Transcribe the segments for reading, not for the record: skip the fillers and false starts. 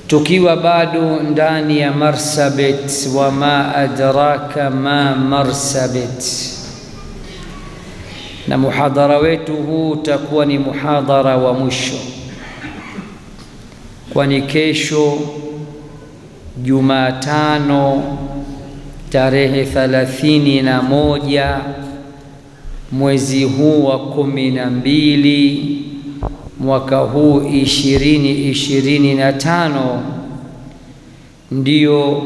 Tukiwa bado ndani ya Marsabit, wa ma adraka ma Marsabit, na muhadhara wetu huu utakuwa ni muhadhara wa mwisho, kwani kesho Jumatano tarehe 31 mwezi huu wa 12 mwaka huu 2025 ndiyo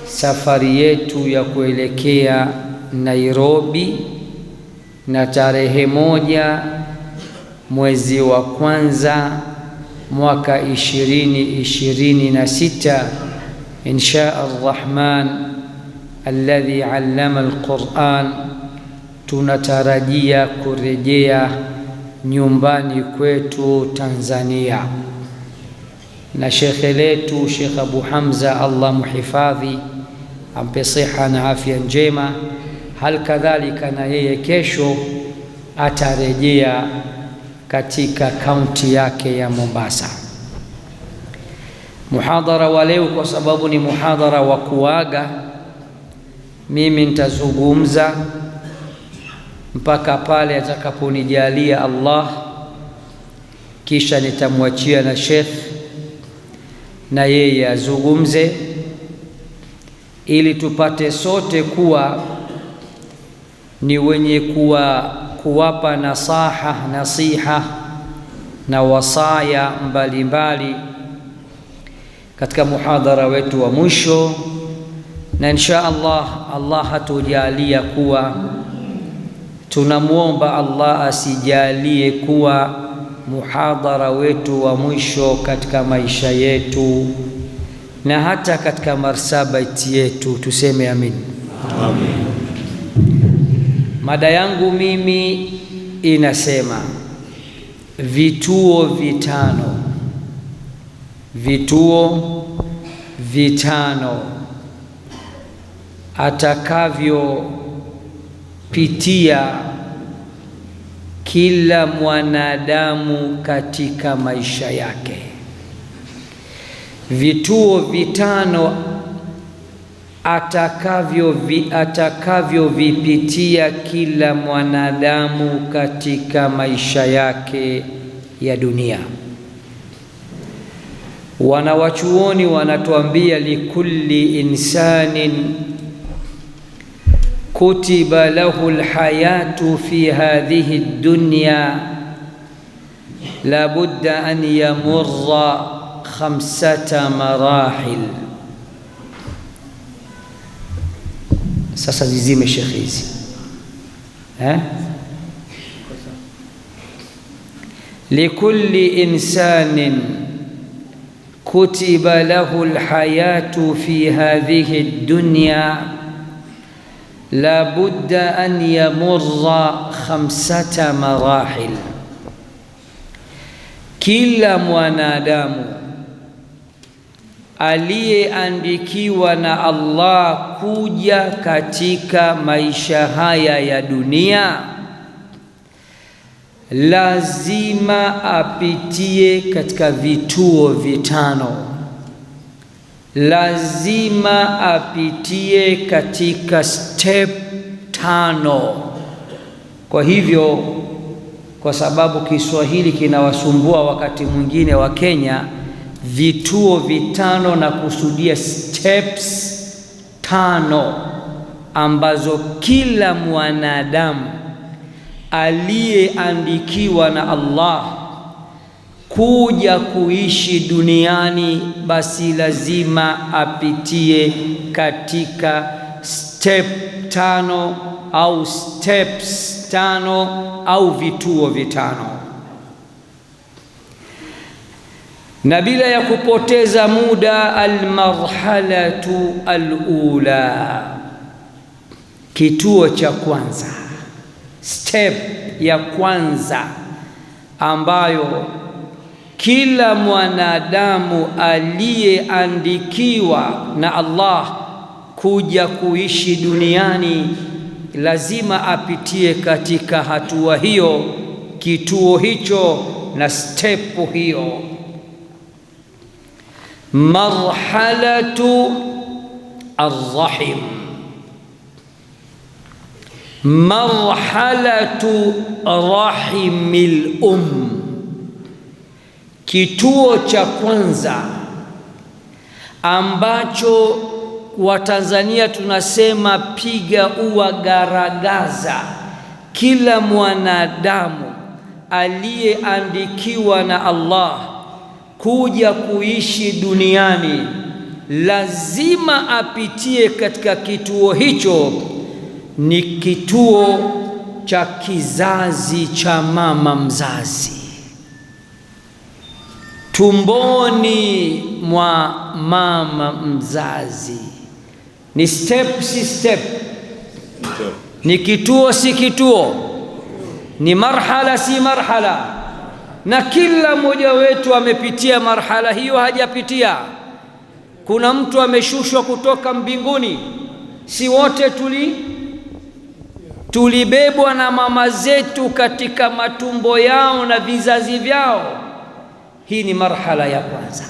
safari yetu ya kuelekea Nairobi, na tarehe 1 mwezi wa kwanza mwaka 2026 insha Ar-Rahman alladhi allama al-Quran, tunatarajia kurejea nyumbani kwetu Tanzania, na shekhe letu Sheikh Abu Hamza, Allah muhifadhi, ampe siha na afya njema. Hal kadhalika na yeye kesho atarejea katika kaunti yake ya Mombasa. Muhadhara wa leo, kwa sababu ni muhadhara wa kuaga, mimi nitazungumza mpaka pale atakaponijalia Allah, kisha nitamwachia na Sheikh na yeye azungumze, ili tupate sote kuwa ni wenye kuwapa nasiha na wasaya mbalimbali katika muhadhara wetu wa mwisho. Na insha Allah hatujalia kuwa, tunamuomba Allah asijalie kuwa muhadhara wetu wa mwisho katika maisha yetu na hata katika marsabati yetu. Tuseme amin. Amin. Mada yangu mimi inasema vituo vitano atakavyopitia kila mwanadamu katika maisha yake. Vituo vitano atakavyovipitia kila mwanadamu katika maisha yake ya dunia. Wanawachuoni wanatuambia likulli insanin kutiba lahu alhayatu fi hadhihi dunya la budda an yamurra 5 marahil. Sasa zizime shekhi hizi likulli insanin kutiba lahu alhayatu fi hadhihi dunya la budda an yamurra 5 marahil. Kila mwanadamu aliyeandikiwa na Allah kuja katika maisha haya ya dunia lazima apitie katika vituo vitano, lazima apitie katika step 5. Kwa hivyo, kwa sababu Kiswahili kinawasumbua wakati mwingine wa Kenya, vituo vitano na kusudia steps 5 ambazo kila mwanadamu aliyeandikiwa na Allah kuja kuishi duniani basi lazima apitie katika step 5 au steps 5 au vituo vitano. Na bila ya kupoteza muda, almarhalatu alula, kituo cha kwanza, step ya kwanza ambayo kila mwanadamu aliyeandikiwa na Allah kuja kuishi duniani lazima apitie katika hatua hiyo, kituo hicho na stepu hiyo. Marhalatu arrahim, marhalatu rahimil kituo cha kwanza ambacho Watanzania tunasema piga ua garagaza. Kila mwanadamu aliyeandikiwa na Allah kuja kuishi duniani lazima apitie katika kituo hicho. Ni kituo cha kizazi cha mama mzazi, tumboni mwa mama mzazi. Ni step si step, ni kituo si kituo, ni marhala si marhala, na kila mmoja wetu amepitia marhala hiyo. Hajapitia, kuna mtu ameshushwa kutoka mbinguni. Si wote tulibebwa na mama zetu katika matumbo yao na vizazi vyao. Hii ni marhala ya kwanza,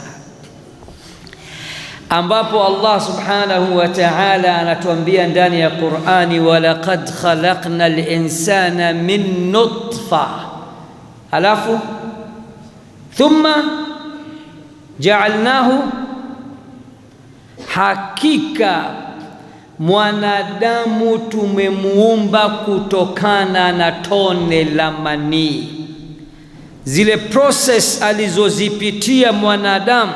ambapo Allah subhanahu wa ta'ala anatuambia ndani ya Qur'ani, walaqad khalaqna al-insana min nutfa, halafu thumma ja'alnahu, hakika mwanadamu tumemuumba kutokana na tone la manii. Zile process alizozipitia mwanadamu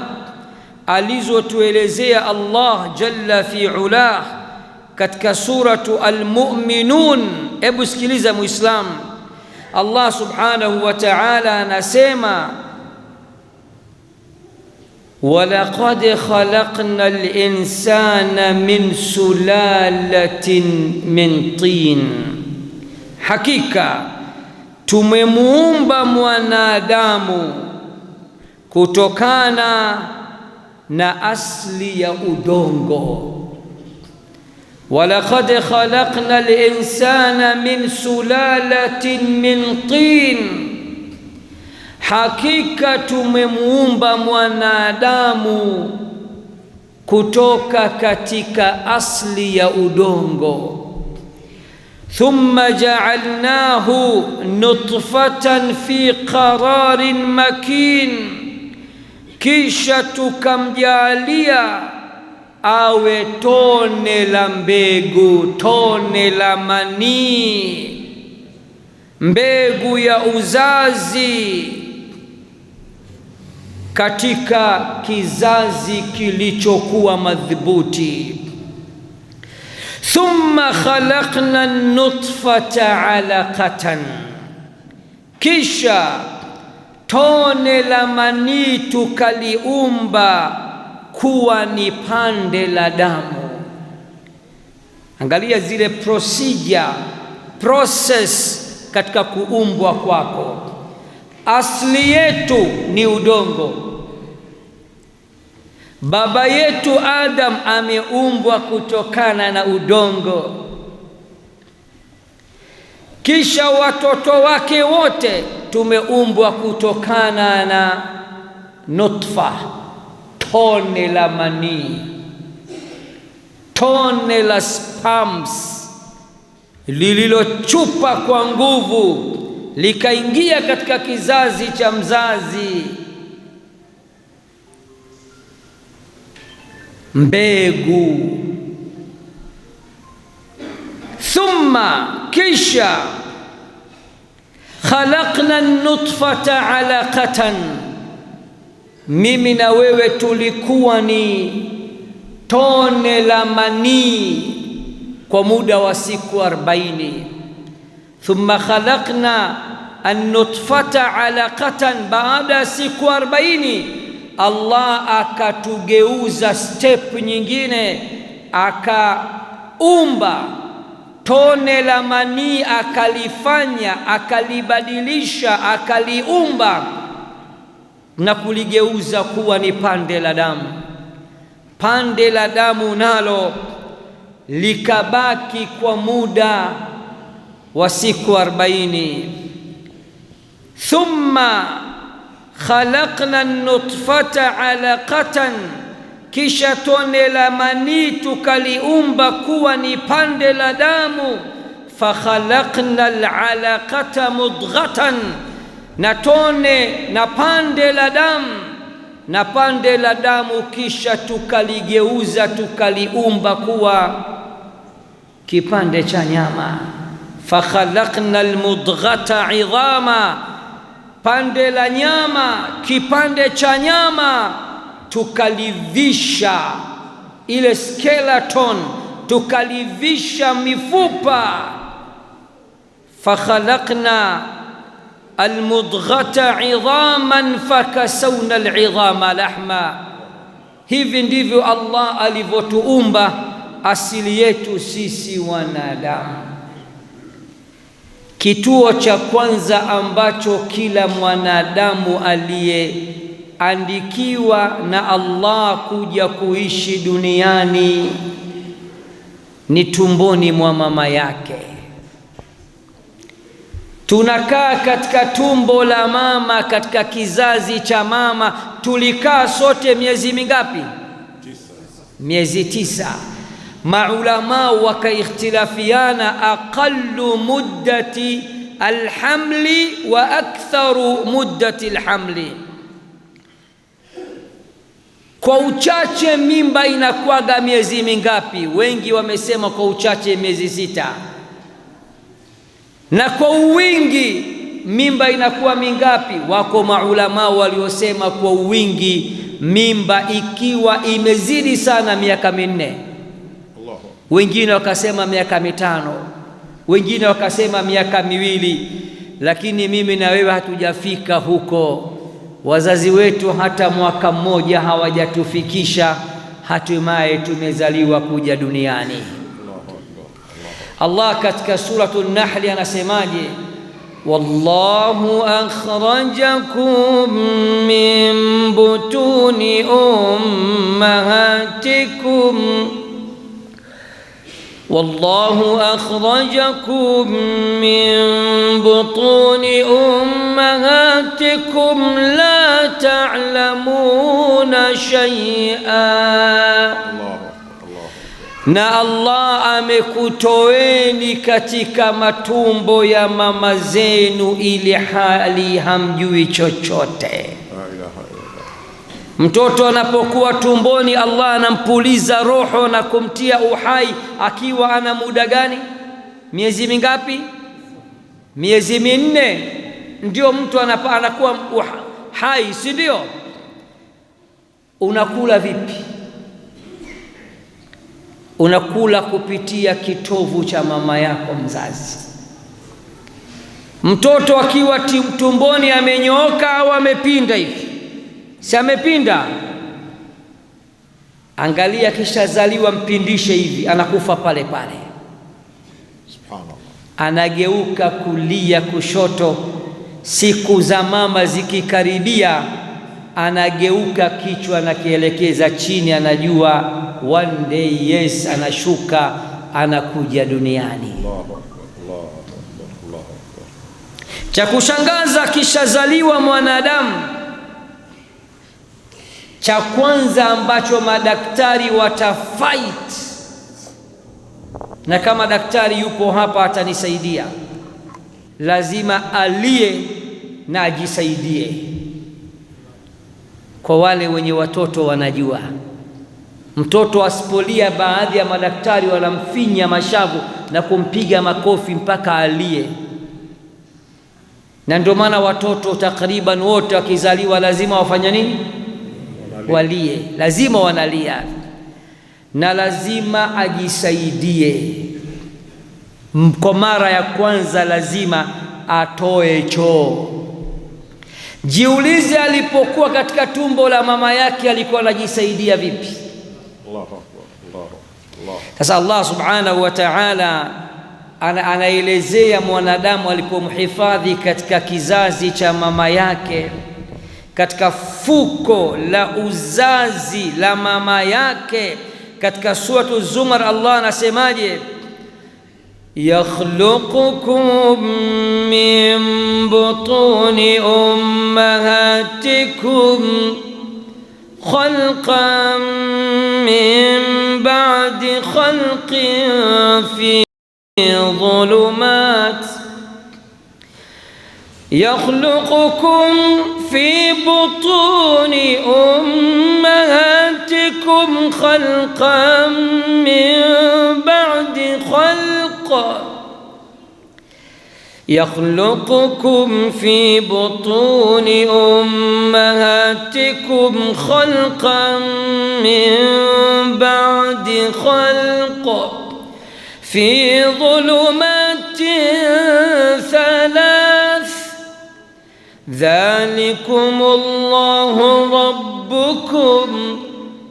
alizotuelezea Allah jalla fi ulah katika suratu Al-Mu'minun. Hebu sikiliza Muislam, Allah subhanahu wa ta'ala anasema, walaqad khalaqna al-insana min sulalatin min tin, hakika tumemuumba mwanadamu kutokana na asli ya udongo. Walaqad khalaqna al-insana min sulalatin min tin, hakika tumemuumba mwanadamu kutoka katika asli ya udongo. Thumma ja'alnahu nutfatan fi qararin makin, kisha tukamjalia awe tone la mbegu, tone la manii, mbegu ya uzazi katika kizazi kilichokuwa madhubuti. Thumma khalaqna an-nutfata 'alaqatan, kisha tone la manii tukaliumba kuwa ni pande la damu. Angalia zile process katika kuumbwa kwako. Asli yetu ni udongo. Baba yetu Adam ameumbwa kutokana na udongo, kisha watoto wake wote tumeumbwa kutokana na nutfa, tone la manii, tone la sperms lililochupa kwa nguvu likaingia katika kizazi cha mzazi, mbegu. Thumma, kisha khalaqna an-nutfata 'alaqatan, mimi na wewe tulikuwa ni tone la manii kwa muda wa siku 40. Thumma khalaqna an-nutfata 'alaqatan, baada ya siku 40 Allah akatugeuza step nyingine, akaumba tone la manii, akalifanya, akalibadilisha, akaliumba na kuligeuza kuwa ni pande la damu. Pande la damu nalo likabaki kwa muda wa siku 40. Thumma khalaqna an-nutfata 'alaqatan, kisha tone la manii tukaliumba kuwa ni pande la damu. Fakhalaqna al-'alaqata mudghatan, na tone na pande la damu na pande la damu kisha tukaligeuza tukaliumba kuwa kipande cha nyama. Fakhalaqna al-mudghata 'idhama, pande la nyama, kipande cha nyama tukalivisha ile skeleton, tukalivisha mifupa. Fakhalaqna almudghata 'idhaman fakasawna al'idhama lahma. Hivi ndivyo Allah alivyotuumba asili yetu sisi wanadamu. Kituo cha kwanza ambacho kila mwanadamu aliyeandikiwa na Allah kuja kuishi duniani ni tumboni mwa mama yake. Tunakaa katika tumbo la mama, katika kizazi cha mama. Tulikaa sote miezi mingapi? 9. Miezi 9. Maulama wakaikhtilafiana aqallu muddati alhamli wa aktharu muddati alhamli. Kwa uchache mimba inakuwaga miezi mingapi? Wengi wamesema kwa uchache miezi 6, na kwa wingi mimba inakuwa mingapi? Wako maulama waliosema kwa wingi mimba ikiwa imezidi sana miaka 4, wengine wakasema miaka 5, wengine wakasema miaka 2. Lakini mimi na wewe hatujafika huko. Wazazi wetu hata mwaka mmoja hawajatufikisha, hatimaye tumezaliwa kuja duniani. Allah katika suratul Nahl anasemaje? Wallahu akhrajakum min butuni ummahatikum, wallahu akhrajakum min butuni ummahatikum la ta'lamuna shay'a, na Allah amekutoeni katika matumbo ya mama zenu ili hali hamjui chochote. Mtoto anapokuwa tumboni Allah anampuliza roho na kumtia uhai akiwa ana muda gani? Miezi mingapi? Miezi 4 ndio mtu anakuwa hai, si ndio? Unakula vipi? Unakula kupitia kitovu cha mama yako mzazi. Mtoto akiwa tumboni amenyooka au amepinda hivi? Si amepinda? Angalia, kishazaliwa mpindishe hivi, anakufa pale pale. Subhanallah. Anageuka kulia kushoto. Siku za mama zikikaribia, anageuka kichwa na kielekeza chini, anajua one day, yes, anashuka, anakuja duniani. Cha kushangaza, kishazaliwa mwanadamu, cha kwanza ambacho madaktari watafight, na kama daktari yupo hapa atanisaidia, lazima alie na ajisaidie. Kwa wale wenye watoto wanajua, mtoto asipolia, baadhi ya madaktari wanamfinya mashavu na kumpiga makofi mpaka alie. Na ndio maana watoto takriban wote wakizaliwa lazima wafanya nini? Walie, lazima wanalia, na lazima ajisaidie. Kwa mara ya kwanza lazima atoe choo. Jiulize, alipokuwa katika tumbo la mama yake alikuwa anajisaidia vipi? Sasa Allah subhanahu wa ta'ala anaelezea mwanadamu alipomhifadhi katika kizazi cha mama yake, katika fuko la uzazi la mama yake, katika suratu Zumar Allah anasemaje? yakhluqukum min butuni ummahatikum khalqan min ba'di khalqin fi dhulumat yakhluqukum fi butuni ummahatikum khalqan min ba'di khalq yakhluqukum fi butuni ummahatikum khalqan min ba'di khalq fi dhulumatin thalath ذلكم الله ربكم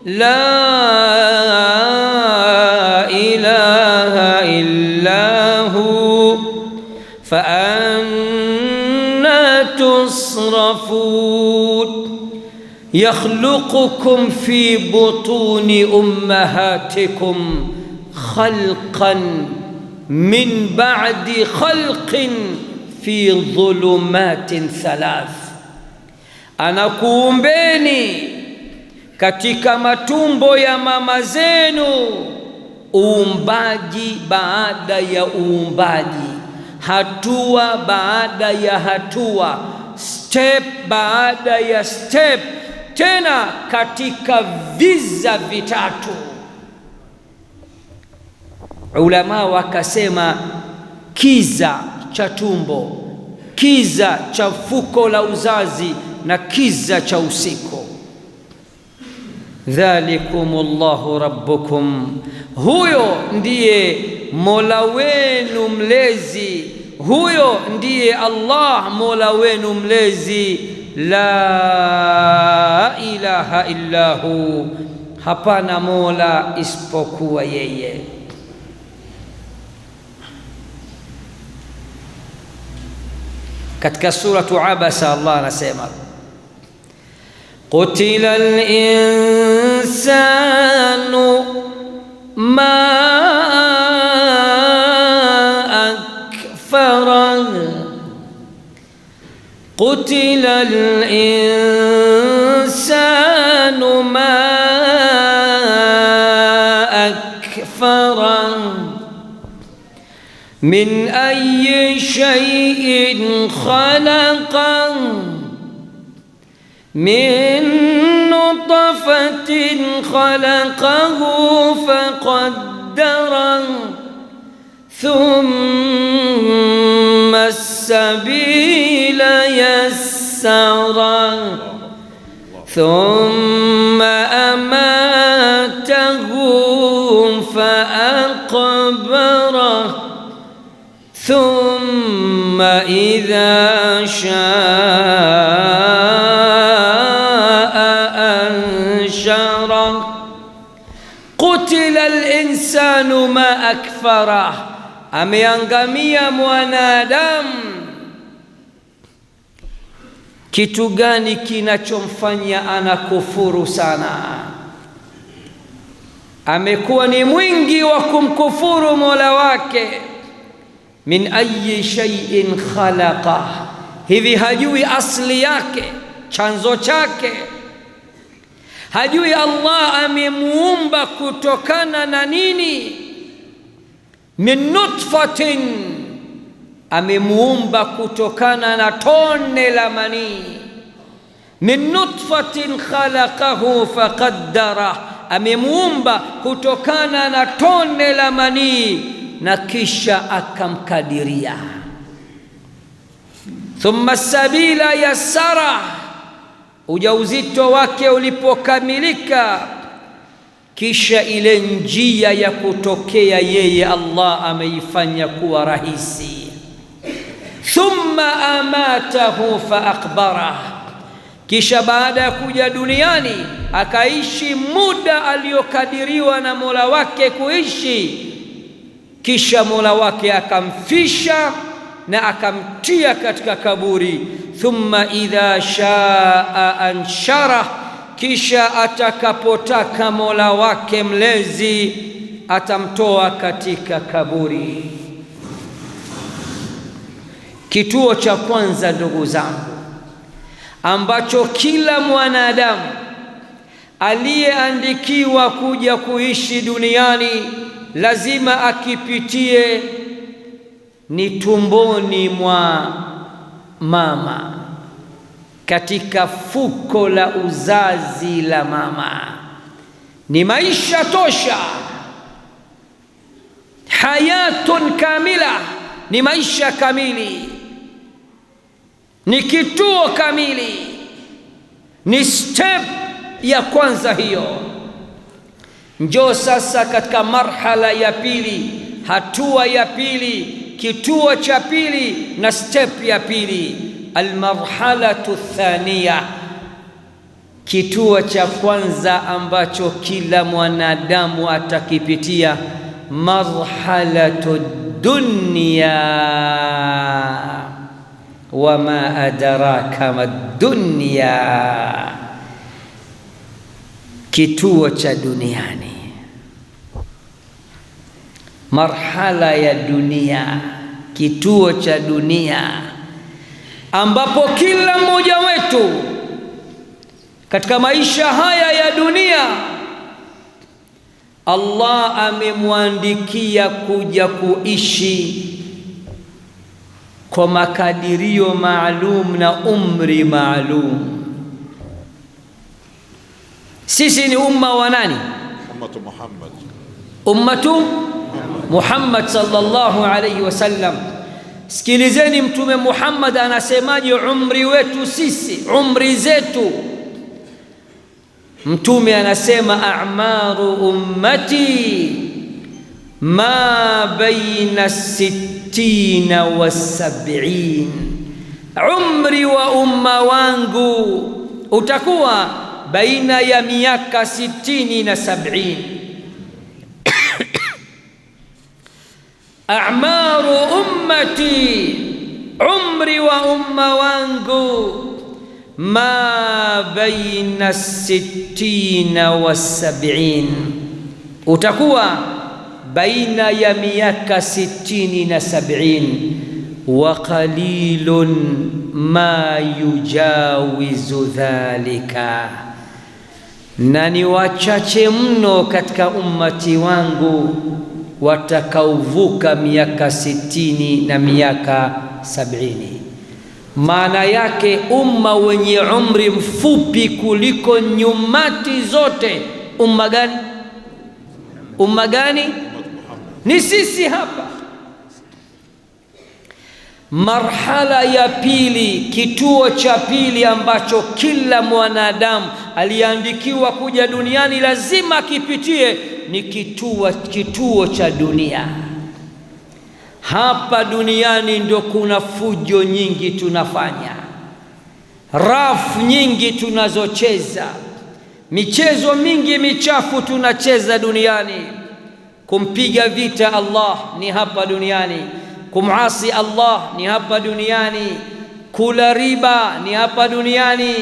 لا إله إلا هو فأنا تصرفون يخلقكم في بطون أمهاتكم خلقا من بعد خلق fi dhulumatin thalath, anakuumbeni katika matumbo ya mama zenu, uumbaji baada ya uumbaji, hatua baada ya hatua, step baada ya step, tena katika viza vitatu. Ulama wakasema kiza cha tumbo, kiza cha fuko la uzazi na kiza cha usiku. Dhalikumullahu rabbukum, huyo ndiye Mola wenu mlezi, huyo ndiye Allah Mola wenu mlezi. La ilaha illahu, hapana Mola isipokuwa yeye. Katika suratu Abasa Allah anasema qutila al-insanu ma akfara, qutila al-insanu ma akfara min ayyi shay'in khalaqa min nutfatin khalaqahu faqaddara thumma as-sabila yassara thumma amatahu faaqbara ثم إذا شاء أنشره قتل الإنسان ما أكفره, ameangamia mwanadamu. Kitu gani kinachomfanya anakufuru sana? Amekuwa ni mwingi wa kumkufuru Mola wake. Min ayyi shay'in khalaqa, hivi hajui asli yake, chanzo chake? Hajui Allah amemuumba kutokana na nini? Min nutfatin, amemuumba kutokana na tone la manii. Min nutfatin khalaqahu faqaddara, amemuumba kutokana na tone la manii na kisha akamkadiria. Thumma sabila yassara, ujauzito wake ulipokamilika, kisha ile njia ya kutokea yeye Allah ameifanya kuwa rahisi. Thumma amatahu faakbara, kisha baada ya kuja duniani akaishi muda aliyokadiriwa na Mola wake kuishi, kisha Mola wake akamfisha na akamtia katika kaburi. Thumma idha shaa anshara, kisha atakapotaka Mola wake mlezi atamtoa katika kaburi. Kituo cha kwanza, ndugu zangu, ambacho kila mwanadamu aliyeandikiwa kuja kuishi duniani lazima akipitie ni tumboni mwa mama, katika fuko la uzazi la mama. Ni maisha tosha, hayatun kamila, ni maisha kamili, ni kituo kamili, ni step ya kwanza hiyo. Njoo sasa katika marhala ya pili, hatua ya pili, kituo cha pili na step ya pili. Almarhalatu thaniya, kituo cha kwanza ambacho kila mwanadamu atakipitia, marhalatu dunya. Wama adraka madunya, kituo cha duniani, marhala ya dunia, kituo cha dunia, ambapo kila mmoja wetu katika maisha haya ya dunia Allah amemwandikia kuja kuishi kwa makadirio maalum na umri maalum. Sisi ni umma wa nani? Ummatu Muhammad. Ummatu Muhammad sallallahu alayhi wasallam. Sikilizeni Mtume Muhammad anasemaje umri wetu sisi, umri zetu. Mtume anasema a'maru ummati ma baina 60 wa 70, umri wa umma wangu utakuwa baina ya miaka 60 na 70. A'maru ummati, umri wa umma wangu ma baina 60 wa 70, utakuwa baina ya miaka 60 na 70. Wa qalilun ma yujawizu dhalika, na ni wachache mno katika ummati wangu watakaovuka miaka 60 na miaka 70. Maana yake umma wenye umri mfupi kuliko nyumati zote, umma gani? Umma gani? Ni sisi hapa. Marhala ya pili, kituo cha pili ambacho kila mwanadamu aliandikiwa kuja duniani lazima kipitie ni kituo cha dunia. Hapa duniani ndio kuna fujo nyingi tunafanya, rafu nyingi tunazocheza, michezo mingi michafu tunacheza duniani. Kumpiga vita Allah ni hapa duniani, kumasi Allah ni hapa duniani, kula riba ni hapa duniani,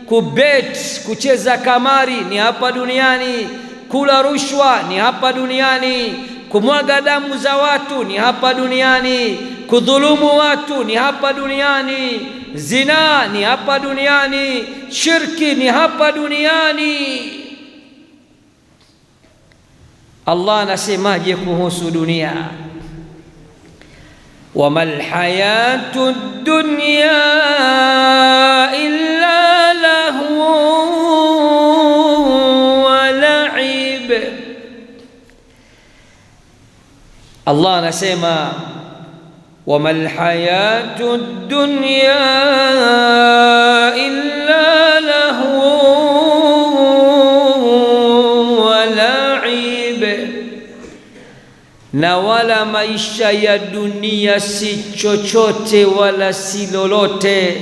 kubet, kucheza kamari ni hapa duniani, kula rushwa ni hapa duniani, kumwaga damu za watu ni hapa duniani, kudhulumu watu ni hapa duniani, zina ni hapa duniani, shirki ni hapa duniani. Allah anasemaje kuhusu dunia? Wamal hayatud dunya illa lahu wa la'ib. Allah anasema wamal hayatud dunya illa lahu wa la'ib, na wala maisha ya dunia si chochote wala si lolote,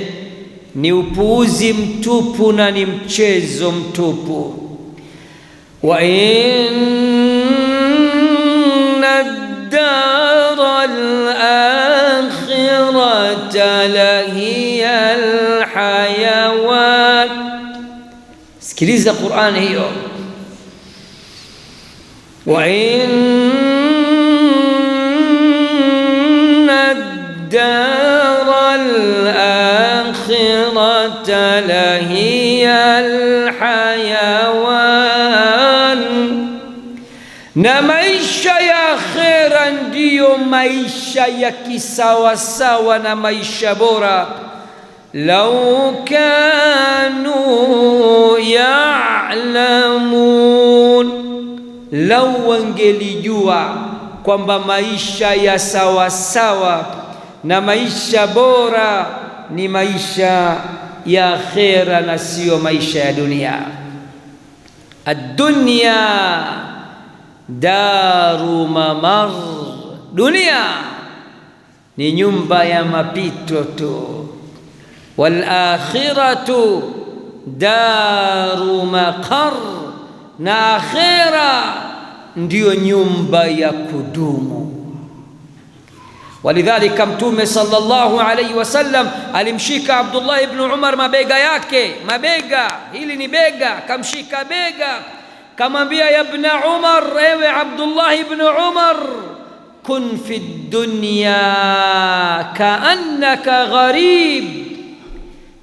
ni upuuzi mtupu na ni mchezo mtupu. Wa inna ad-dara al-akhirata lahiya al-hayawan. Sikiliza Qur'ani hiyo, wa inna ad-dara al-akhirata lahiya al-hayawan, na maisha ya akhira ndiyo maisha ya kisawasawa na maisha bora. Lau kanu ya'lamun, lau wangelijua kwamba maisha ya sawasawa na maisha bora ni maisha ya akhira na sio maisha ya dunia. Ad-dunya daru mamar, dunia ni nyumba ya mapito tu. Wal akhiratu daru maqar, na akhira ndiyo nyumba ya kudumu. Walidhalika Mtume sallallahu alayhi wasallam alimshika Abdullah ibn Umar mabega yake, mabega, hili ni bega, kamshika bega, kamwambia ya ibn Umar, ewe Abdullah ibn Umar, kun fi dunya kaannaka gharib,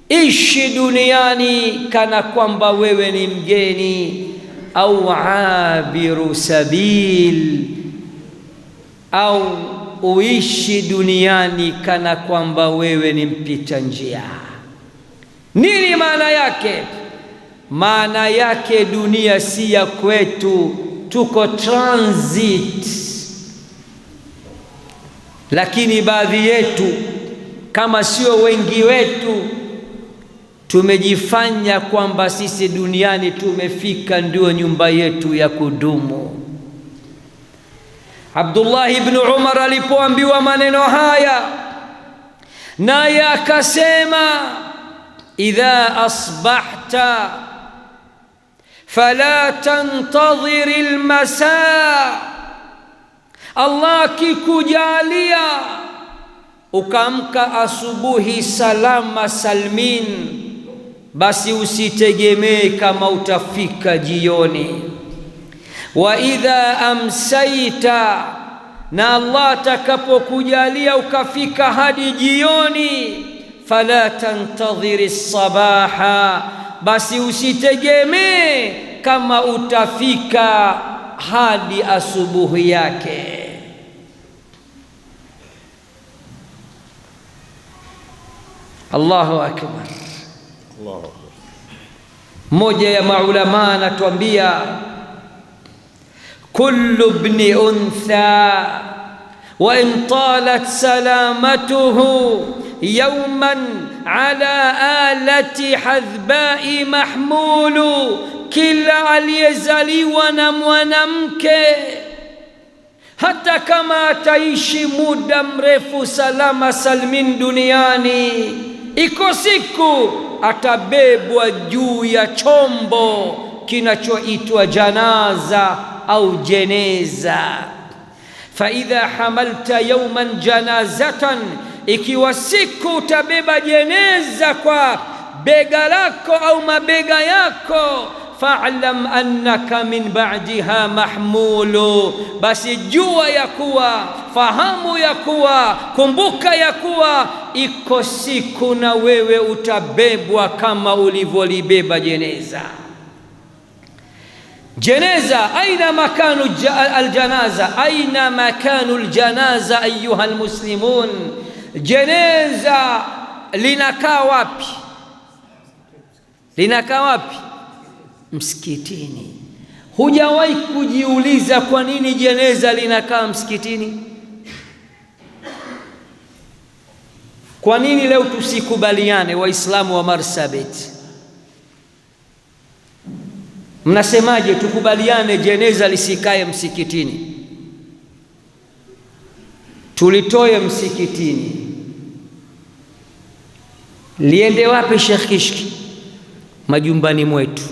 ishi duniani kana kwamba wewe ni mgeni, au abiru sabil, au uishi duniani kana kwamba wewe ni mpita njia. Nini maana yake? Maana yake dunia si ya kwetu, tuko transit. Lakini baadhi yetu, kama sio wengi wetu, tumejifanya kwamba sisi duniani tumefika, ndio nyumba yetu ya kudumu. Abdullah ibn Umar alipoambiwa maneno haya, naye akasema, idha asbahta fala tantadhir almasa, Allah kikujalia ukamka asubuhi salama salmin, basi usitegemee kama utafika jioni. Wa idha amsaita, na Allah atakapokujalia ukafika hadi jioni, fala tantadhiri sabaha, basi usitegemee kama utafika hadi asubuhi yake. Allahu akbar. Mmoja ya maulama anatuambia, kullu ibni untha wa in talat salamatuhu yawman ala alati hadhbai mahmulu, kila aliyezaliwa na mwanamke hata kama ataishi muda mrefu salama salmin duniani, iko siku atabebwa juu ya chombo kinachoitwa janaza au jeneza. Fa idha hamalta yawman janazatan, ikiwa siku utabeba jeneza kwa bega lako au mabega yako, fa'lam annaka min ba'diha mahmulu, basi jua ya kuwa, fahamu ya kuwa, kumbuka ya kuwa iko siku na wewe utabebwa kama ulivyolibeba jeneza. Jeneza, aina makanu aljanaza, aina makanu aljanaza ayuha almuslimun, jeneza linakaa wapi? Linakaa wapi? Msikitini. Hujawahi kujiuliza kwa nini jeneza linakaa msikitini? Kwa nini leo tusikubaliane Waislamu wa Marsabit? Mnasemaje tukubaliane jeneza lisikae msikitini? Tulitoe msikitini. Liende wapi Sheikh Kishki? Majumbani mwetu.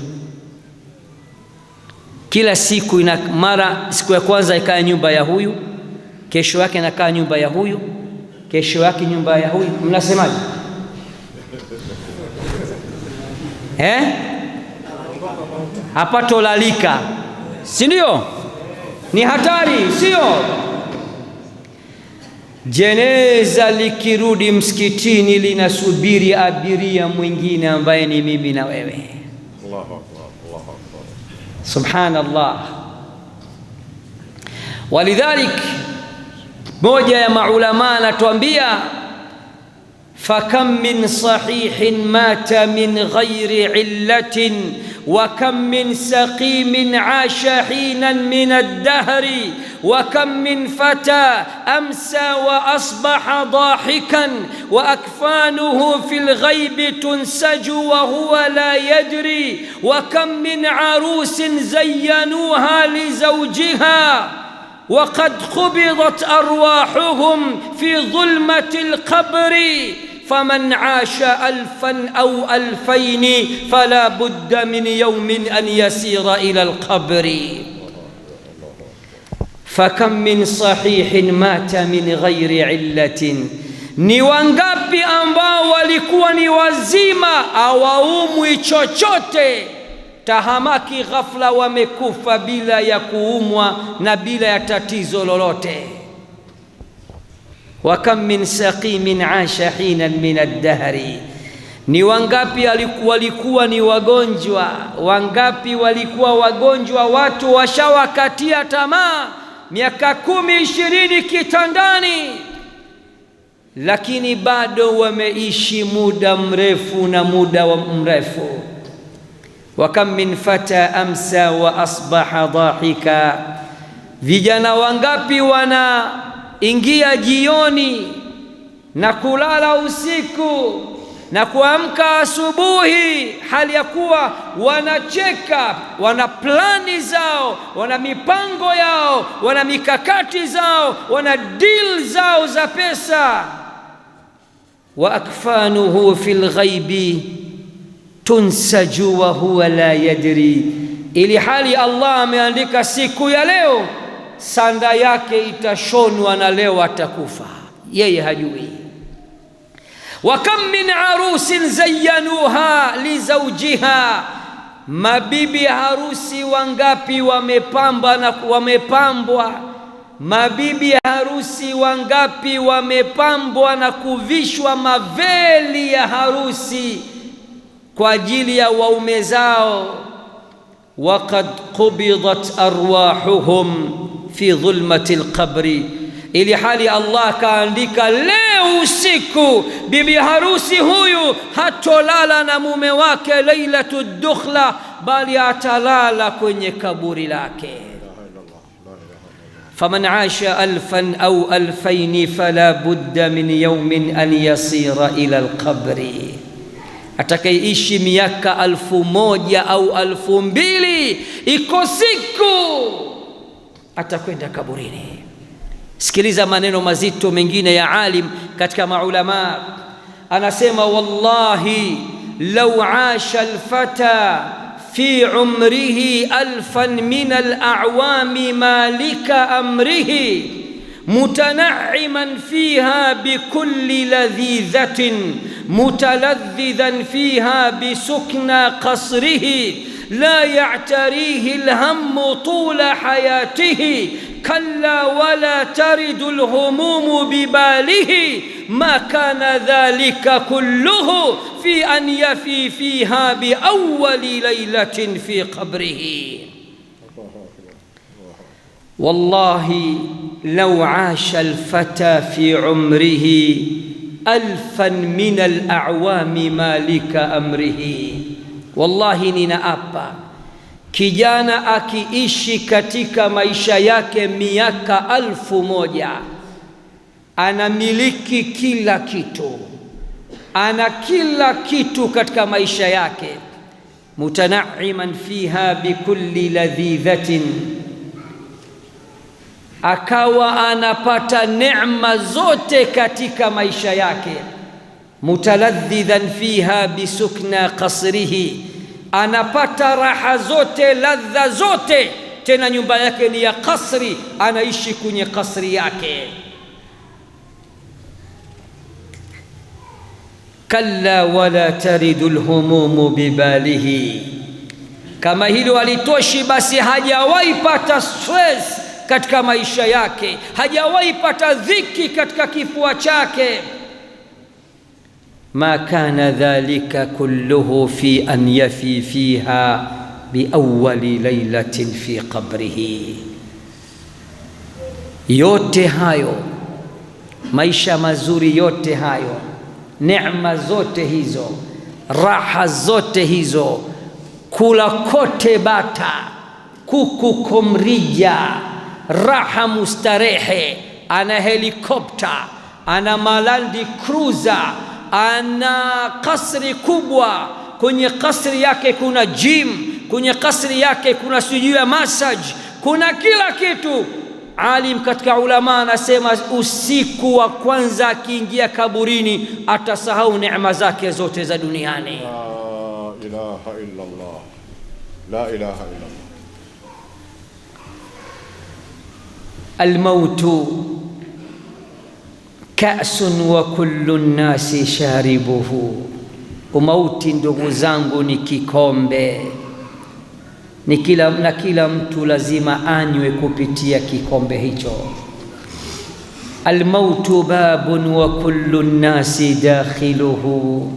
Kila siku mara siku ya kwanza ikaa nyumba ya huyu, kesho yake inakaa nyumba ya huyu, kesho yake nyumba ya huyu. Mnasemaje? hapatolalika, si ndio? Ni hatari, sio? Jeneza likirudi msikitini linasubiri abiria mwingine ambaye ni mimi na wewe. Allahu Akbar, Allahu Akbar. Subhanallah. Walidhalik, moja ya maulama anatuambia, fakam min sahihin mata min ghairi illatin wa kam min saqimin asha hinan min ad-dahri wa kam min fata amsa wa asbaha dahikan wa akfanuhu fil ghaibi tunsaju wa huwa la yadri wa kam min arusin zayyanuha li zawjiha وقد قبضت أرواحهم في ظلمة القبر فمن عاش 1000 أو 2000 فلا بد من يوم أن يسير إلى القبر. فكم من صحيح مات من غير علة. Ni wangapi ambao walikuwa ni wazima hawaumwi chochote, tahamaki ghafla wamekufa bila ya kuumwa na bila ya tatizo lolote. Wa kam min saqimin asha hinan min ad-dahri. Ni wangapi walikuwa ni wagonjwa, wangapi walikuwa wagonjwa, watu washawakatia tamaa, miaka 10, 20 kitandani, lakini bado wameishi muda mrefu na muda mrefu. Wa kam min fata amsa wa asbaha dhahika. Vijana wangapi wanaingia jioni na kulala usiku na kuamka asubuhi hali ya kuwa wanacheka, wana plani zao, wana mipango yao, wana mikakati zao, wana deal zao za pesa. Wa akfanuhu fil ghaibi tunsaju wa huwa la yadri. Ili hali Allah ameandika siku ya leo sanda yake itashonwa na leo atakufa, yeye hajui. Wa kam min arusin zayyanuha li zawjiha. Mabibi harusi wangapi wamepamba na wamepambwa, mabibi harusi wangapi wamepambwa na kuvishwa maveli ya harusi kwa ajili ya waume zao. Waqad qubidat arwahuhum fi dhulmati alqabri. Ili hali Allah kaandika leo usiku bibi harusi huyu hatolala na mume wake lailatu dukhla, bali atalala kwenye kaburi lake. Faman asha 1000 au 2000 fala budda min yawmin an yasira ila alqabri. Atakayeishi miaka 1000 au 2000, iko siku atakwenda kaburini. Sikiliza maneno mazito mengine ya alim katika maulama, anasema wallahi law asha alfata fi umrihi 1000 min al'awami malika amrihi متنعما فيها بكل لذيذة متلذذا فيها بسكنى قصره لا يعتريه الهم طول حياته كلا ولا ترد الهموم بباله ما كان ذلك كله في أن يفي فيها بأول ليلة في قبره. والله لو عاش الفتى في عمره 1000 من الأعوام مالك أمره. Wallahi ninaapa, kijana akiishi katika maisha yake miaka 1000, anamiliki kila kitu, ana kila kitu katika maisha yake. Mutanaiman fiha bikulli ladhidhatin, akawa anapata neema zote katika maisha yake. Mutaladhidhan fiha bisukna qasrihi, anapata raha zote, ladha zote, tena nyumba yake ni ya kasri, anaishi kwenye kasri yake. Kalla wala taridu alhumumu bibalihi, Kama hilo halitoshi, basi hajawahi pata stress katika maisha yake, hajawahi pata dhiki katika kifua chake. Ma kana dhalika kulluhu fi an yafi fiha biawwali laylatin fi qabrihi. Yote hayo, maisha mazuri yote hayo, neema zote hizo, raha zote hizo, kula kote bata, kuku komrija, raha mustarehe, ana helikopta, ana malandi cruiser, ana kasri kubwa, kwenye kasri yake kuna gym, kwenye kasri yake kuna sijui ya massage, kuna kila kitu. Alim katika ulama anasema usiku wa kwanza akiingia kaburini atasahau neema zake zote za duniani. La ilaha illa Allah, la ilaha illa Allah. Almautu ka'sun wa kullu nnasi sharibuhu. Umauti ndugu zangu ni kikombe, na kila mtu lazima anywe kupitia kikombe hicho. Almautu babun wa kullu nnasi dakhiluhu.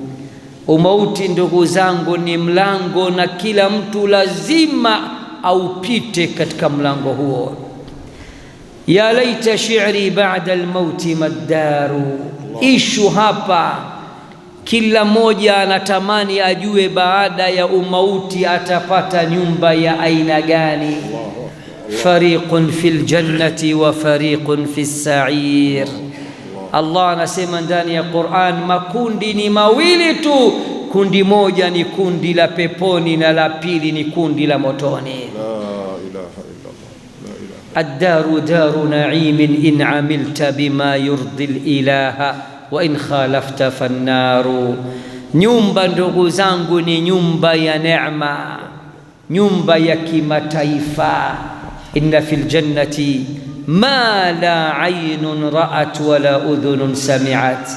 Umauti ndugu zangu ni mlango, na kila mtu lazima aupite katika mlango huo. Ya laita shi'ri ba'da almauti maddaru. Ishu hapa, kila mmoja anatamani ajue baada ya umauti atapata nyumba ya aina gani. Fariqun fil jannati wa fariqun fis sa'ir. Allah anasema ndani ya Qur'an, makundi ni mawili tu, kundi moja ni kundi la peponi na la pili ni kundi la motoni. Ad-daru daru na'imin in amilta bima yurdi al-ilaha wa in khalafta fannaru. Nyumba ndugu zangu ni nyumba ya neema, nyumba ya kimataifa. Inna fil jannati ma la aynun ra'at wala udhunun sami'at.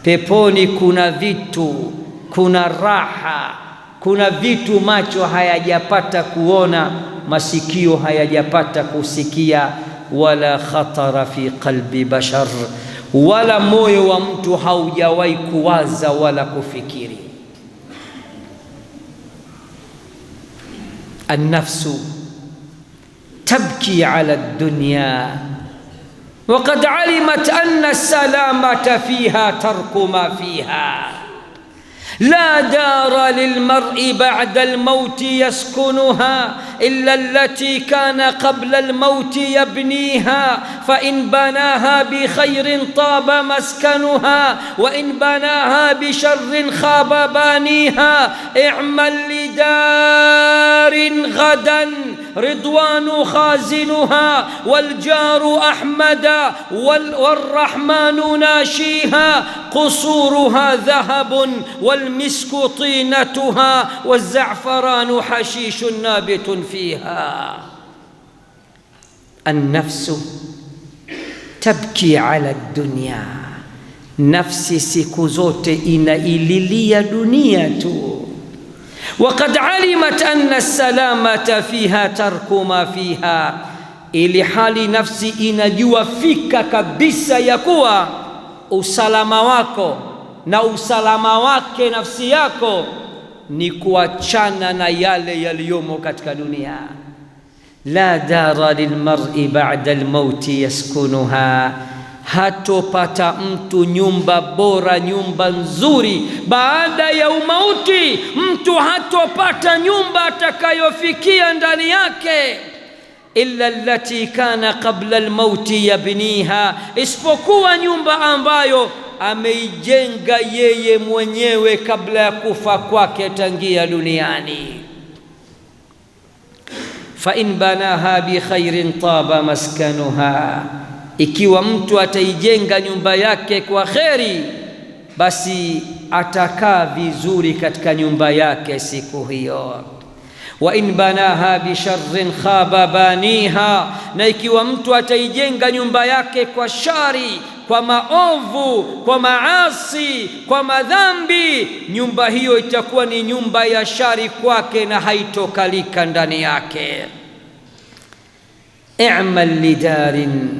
Peponi kuna vitu, kuna raha, kuna vitu macho hayajapata kuona, masikio hayajapata kusikia, wala khatara fi qalbi bashar, wala moyo wa mtu haujawahi kuwaza wala kufikiri. An-nafsu tabki ala ad-dunya wa qad alimat anna as-salamata fiha tarku ma fiha. لا دار للمرء بعد الموت يسكنها إلا التي كان قبل الموت يبنيها، فإن بناها بخير طاب مسكنها وإن بناها بشر خاب بانيها. اعمل لدار غدا رضوان خازنها والجار أحمد والرحمن ناشيها. قصورها ذهب والمسك طينتها والزعفران حشيش نابت فيها. النفس تبكي على الدنيا. نفسي siku zote inaililia dunia tu. وقد علمت أن السلامة فيها ترك ما فيها. Ili hali nafsi inajua fika kabisa ya kuwa usalama wako na usalama wake nafsi yako ni kuachana na yale yaliyomo katika dunia. La dara lilmar'i ba'da almauti yaskunuha. Hatopata mtu nyumba bora, nyumba nzuri baada ya umauti. Mtu hatopata nyumba atakayofikia ndani yake illa allati kana qabla almauti yabniha, isipokuwa nyumba ambayo ameijenga yeye mwenyewe kabla ya kufa kwake tangia duniani. Fa in banaha bi khairin taba maskanuha. Ikiwa mtu ataijenga nyumba yake kwa kheri, basi atakaa vizuri katika nyumba yake siku hiyo. Wa in banaha bi sharrin khaba baniha. Na ikiwa mtu ataijenga nyumba yake kwa shari, kwa maovu, kwa maasi, kwa madhambi, nyumba hiyo itakuwa ni nyumba ya shari kwake na haitokalika ndani yake. i'mal lidarin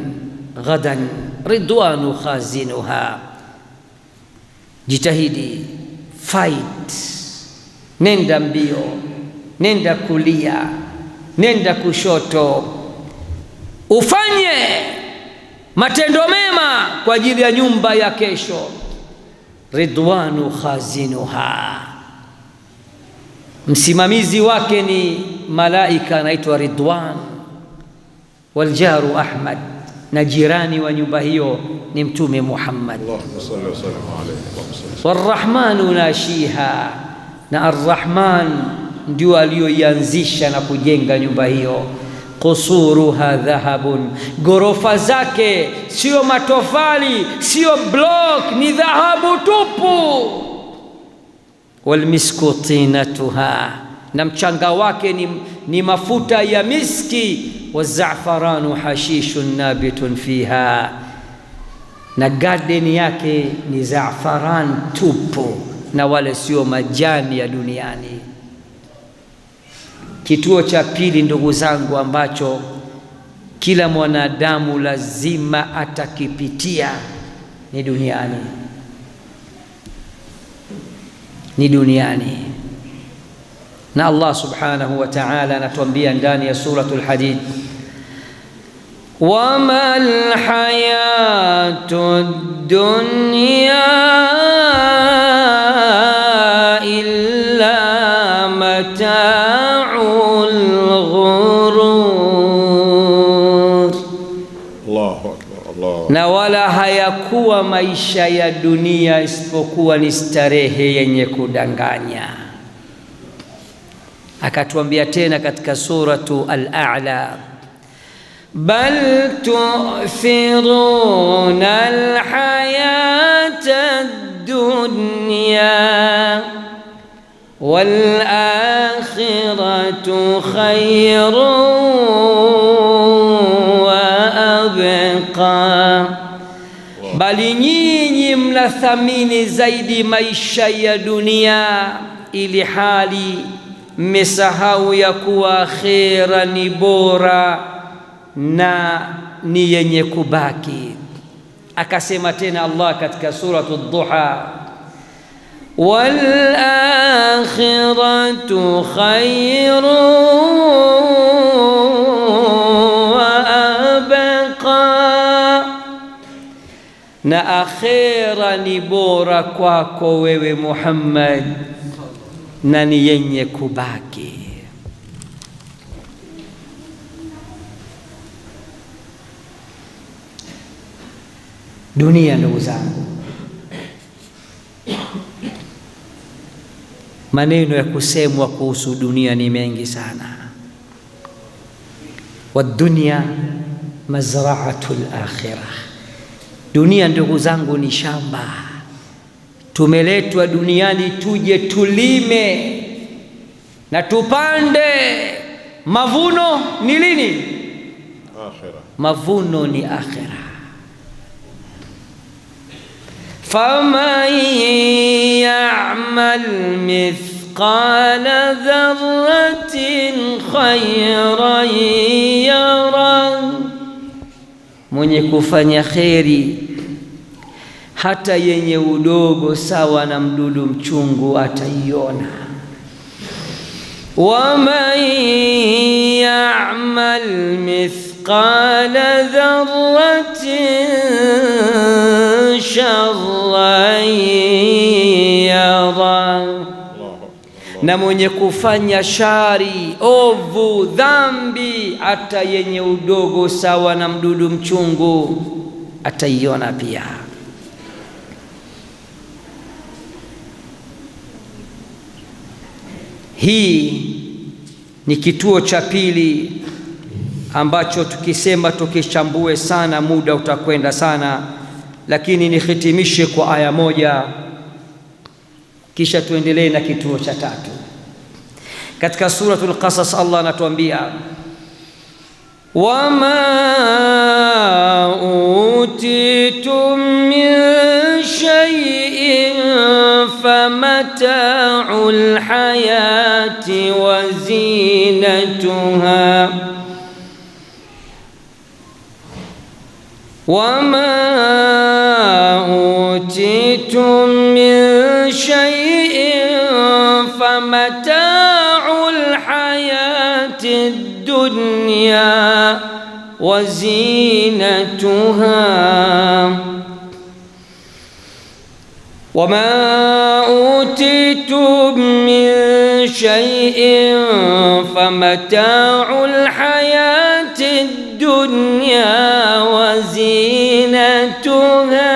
ghadan ridwanu khazinuha, jitahidi, fight, nenda mbio, nenda kulia, nenda kushoto, ufanye matendo mema kwa ajili ya nyumba ya kesho. Ridwanu khazinuha, msimamizi wake ni malaika anaitwa Ridwan, waljaru Ahmad, na jirani wa nyumba hiyo ni Mtume Muhammad. Allahumma salli wa sallim alayhi. Warrahmanu nashiha, na Arrahman ndio aliyoianzisha na kujenga nyumba hiyo. Qusuruha dhahabun, gorofa zake sio matofali, sio block, ni dhahabu tupu. Walmisku tinatuha, na mchanga wake ni mafuta ya miski. Wazafaranu hashishun nabitun fiha, na garden yake ni zafaran tupu, na wale sio majani ya duniani. Kituo cha pili, ndugu zangu, ambacho kila mwanadamu lazima atakipitia ni duniani. Na Allah subhanahu wa ta'ala anatuambia ndani ya suratul Hadid, wama alhayatud dunya illa mata'ul ghurur. Allahu akbar, Allah. Na wala hayakuwa maisha ya dunia isipokuwa ni starehe yenye kudanganya. Akatuambia tena katika suratu Al-A'la, bal tu'thiruna al-hayata ad-dunya wal akhiratu khayrun wa abqa, bali nyinyi mnathamini zaidi maisha ya dunia, ili hali mmesahau ya kuwa akhira ni bora na ni yenye kubaki. Akasema tena Allah katika suratu Ad-Duha, wal akhiratu khayrun wa abqa, na akhira ni bora kwako wewe Muhammad na ni yenye kubaki. Dunia, ndugu zangu, maneno ya kusemwa kuhusu dunia ni mengi sana. Wadunya mazra'atul akhirah, dunia ndugu zangu ni shamba. Tumeletwa duniani tuje tulime na tupande. Mavuno ni lini? Akhira. Mavuno ni akhira. faman ya'mal mithqala dharratin khayran yara, mwenye kufanya kheri hata yenye udogo sawa na mdudu mchungu ataiona. waman ya'mal mithqala dharratin sharran yara, na mwenye kufanya shari, ovu, dhambi, hata yenye udogo sawa na mdudu mchungu ataiona pia. Hii ni kituo cha pili ambacho tukisema tukichambue sana muda utakwenda sana, lakini nihitimishe kwa aya moja kisha tuendelee na kituo cha tatu. Katika suratul Qasas Allah anatuambia, wama utitum min shay'in famata'ul hayati wa zinatuha wama utitum min shay'in famata'ul hayati dunya wa zinatuha wama utitum min shay'in famata'ul hayati dunya wa zinatuha,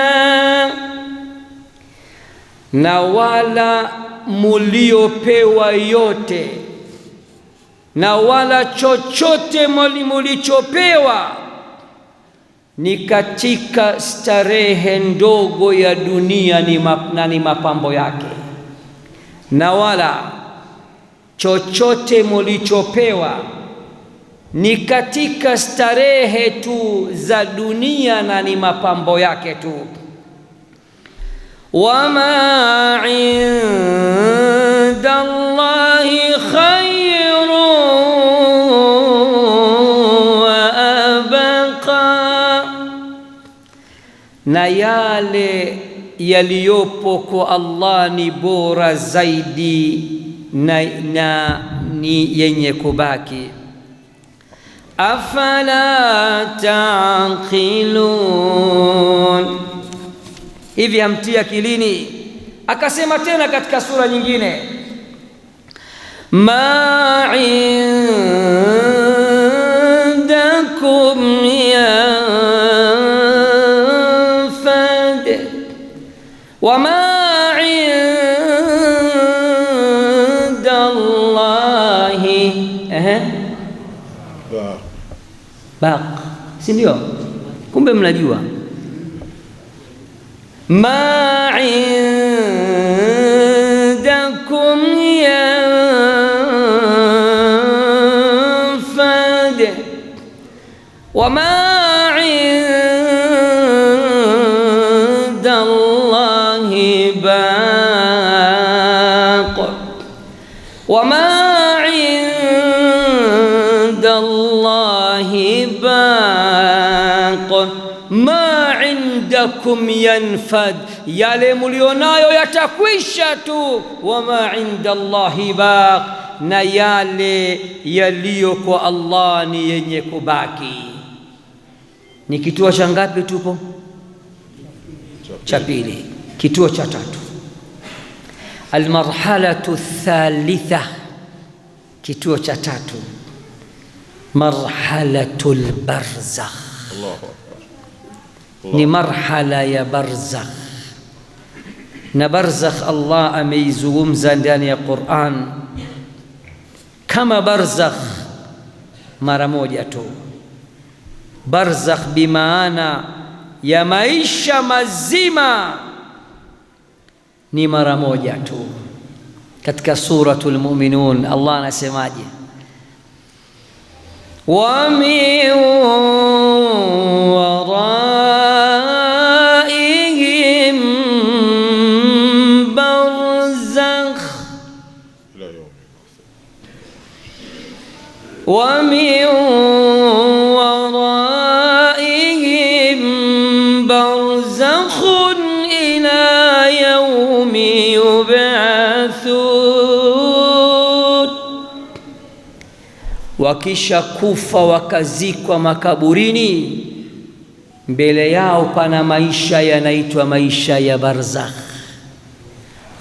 na wala muliopewa yote na wala chochote mulichopewa ni katika starehe ndogo ya dunia ni mapambo yake, na wala chochote mulichopewa ni katika starehe tu za dunia na ni mapambo yake tu. wama inda Allahi khairu wa abqa, na yale yaliyopo kwa Allah ni bora zaidi na ni yenye kubaki. afala taqilun, hivi hamtia akilini? Akasema tena katika sura nyingine, ma indakum yanfad wa ma inda Allahi baq, si ndio? Kumbe mnajua ma indakum yanfad wa ma inda Allahi baq wa ma inda Allahi baq ma indakum yanfad, yale mulionayo yatakwisha tu. Wama inda Allahi baq, na yale yaliyo kwa Allah ni yenye kubaki. Ni kituo cha ngapi tupo? Cha pili. Kituo cha tatu, almarhalatu thalitha, kituo cha tatu, marhalatul barzakh. Ni marhala ya barzakh, na barzakh Allah ameizungumza ndani ya Qur'an kama barzakh mara moja tu. Barzakh bimaana ya maisha mazima ni mara moja tu. Katika suratul Mu'minun Allah anasemaje? wa min waraihim barzakh wa min waraihim barzakhun ila yawmi yub'athun, wakisha kufa wakazikwa makaburini, mbele yao pana maisha yanaitwa maisha ya barzakh.